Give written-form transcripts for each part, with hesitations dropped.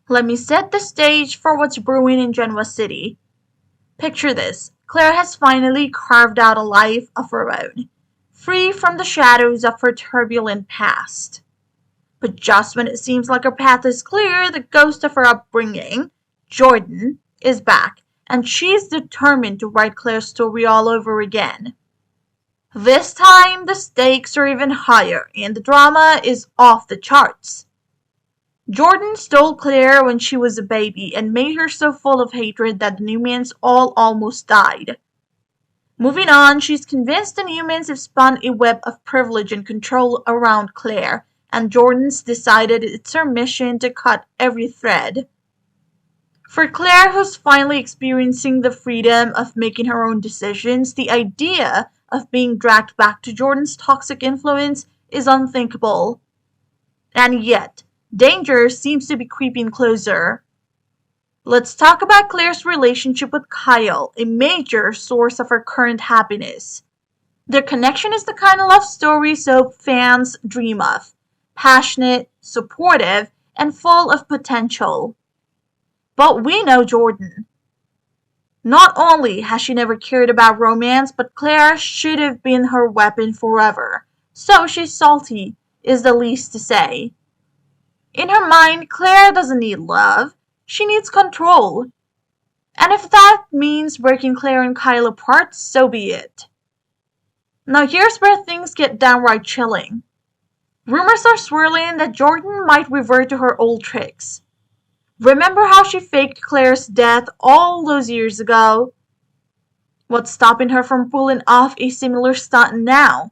Let me set the stage for what's brewing in Genoa City. Picture this. Claire has finally carved out a life of her own, free from the shadows of her turbulent past. But just when it seems like her path is clear, the ghost of her upbringing, Jordan, is back, and she's determined to write Claire's story all over again. This time, the stakes are even higher, and the drama is off the charts. Jordan stole Claire when she was a baby and made her so full of hatred that the Newmans all almost died. Moving on, she's convinced the Newmans have spun a web of privilege and control around Claire, and Jordan's decided it's her mission to cut every thread. For Claire, who's finally experiencing the freedom of making her own decisions, the idea of being dragged back to Jordan's toxic influence is unthinkable. And yet, danger seems to be creeping closer. Let's talk about Claire's relationship with Kyle, a major source of her current happiness. Their connection is the kind of love story soap fans dream of. Passionate, supportive, and full of potential. But we know Jordan. Not only has she never cared about romance, but Claire should have been her weapon forever. So she's salty, is the least to say. In her mind, Claire doesn't need love. She needs control. And if that means breaking Claire and Kyle apart, so be it. Now here's where things get downright chilling. Rumors are swirling that Jordan might revert to her old tricks. Remember how she faked Claire's death all those years ago? What's stopping her from pulling off a similar stunt now?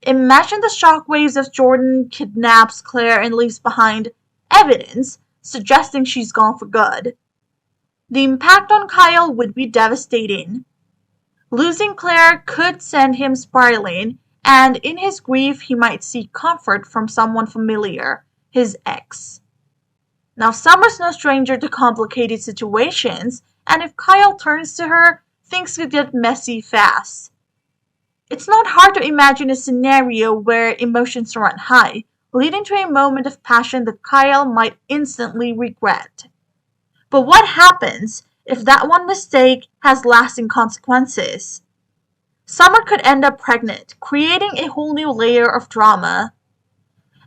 Imagine the shockwaves if Jordan kidnaps Claire and leaves behind evidence suggesting she's gone for good. The impact on Kyle would be devastating. Losing Claire could send him spiraling, and in his grief he might seek comfort from someone familiar, his ex. Now Summer's no stranger to complicated situations, and if Kyle turns to her, things could get messy fast. It's not hard to imagine a scenario where emotions run high, leading to a moment of passion that Kyle might instantly regret. But what happens if that one mistake has lasting consequences? Summer could end up pregnant, creating a whole new layer of drama.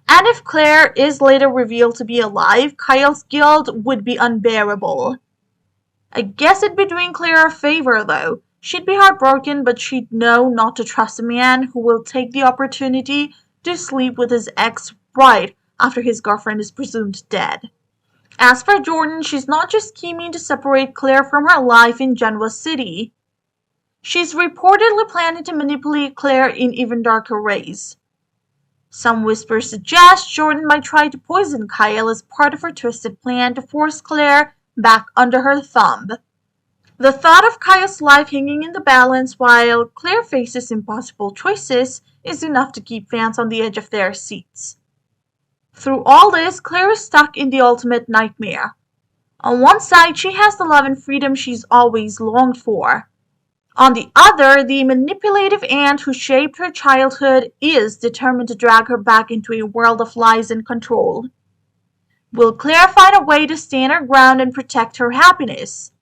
And if Claire is later revealed to be alive, Kyle's guilt would be unbearable. I guess it'd be doing Claire a favor, though. She'd be heartbroken, but she'd know not to trust a man who will take the opportunity to sleep with his ex right after his girlfriend is presumed dead. As for Jordan, she's not just scheming to separate Claire from her life in Genoa City. She's reportedly planning to manipulate Claire in even darker ways. Some whispers suggest Jordan might try to poison Kyle as part of her twisted plan to force Claire back under her thumb. The thought of Kyle's life hanging in the balance while Claire faces impossible choices is enough to keep fans on the edge of their seats. Through all this, Claire is stuck in the ultimate nightmare. On one side, she has the love and freedom she's always longed for. On the other, the manipulative aunt who shaped her childhood is determined to drag her back into a world of lies and control. Will Claire find a way to stand her ground and protect her happiness?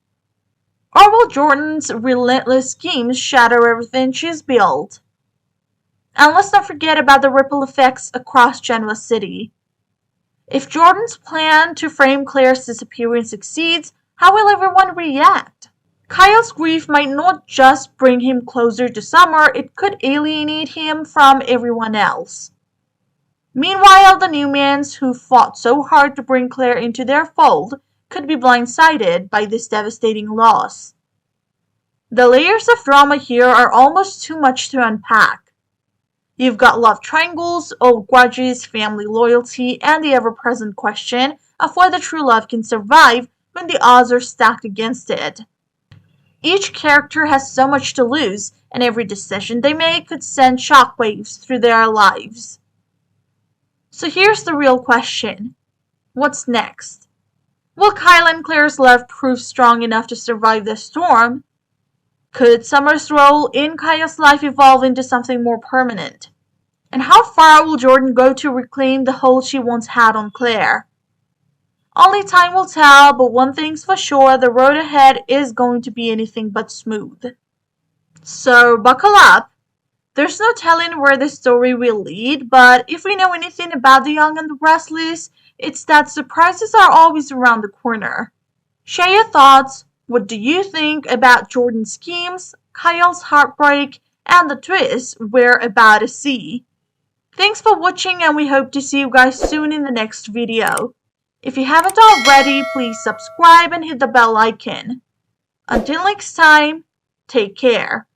Or will Jordan's relentless schemes shatter everything she's built? And let's not forget about the ripple effects across Genoa City. If Jordan's plan to frame Claire's disappearance succeeds, how will everyone react? Kyle's grief might not just bring him closer to Summer, it could alienate him from everyone else. Meanwhile, the Newmans, who fought so hard to bring Claire into their fold, could be blindsided by this devastating loss. The layers of drama here are almost too much to unpack. You've got love triangles, old grudges, family loyalty, and the ever-present question of whether true love can survive when the odds are stacked against it. Each character has so much to lose, and every decision they make could send shockwaves through their lives. So here's the real question. What's next? Will Kyle and Claire's love prove strong enough to survive the storm? Could Summer's role in Kyle's life evolve into something more permanent? And how far will Jordan go to reclaim the hold she once had on Claire? Only time will tell, but one thing's for sure, the road ahead is going to be anything but smooth. So buckle up. There's no telling where this story will lead, but if we know anything about The Young and the Restless, it's that surprises are always around the corner. Share your thoughts. What do you think about Jordan's schemes, Kyle's heartbreak, and the twist we're about to see? Thanks for watching, and we hope to see you guys soon in the next video. If you haven't already, please subscribe and hit the bell icon. Until next time, take care.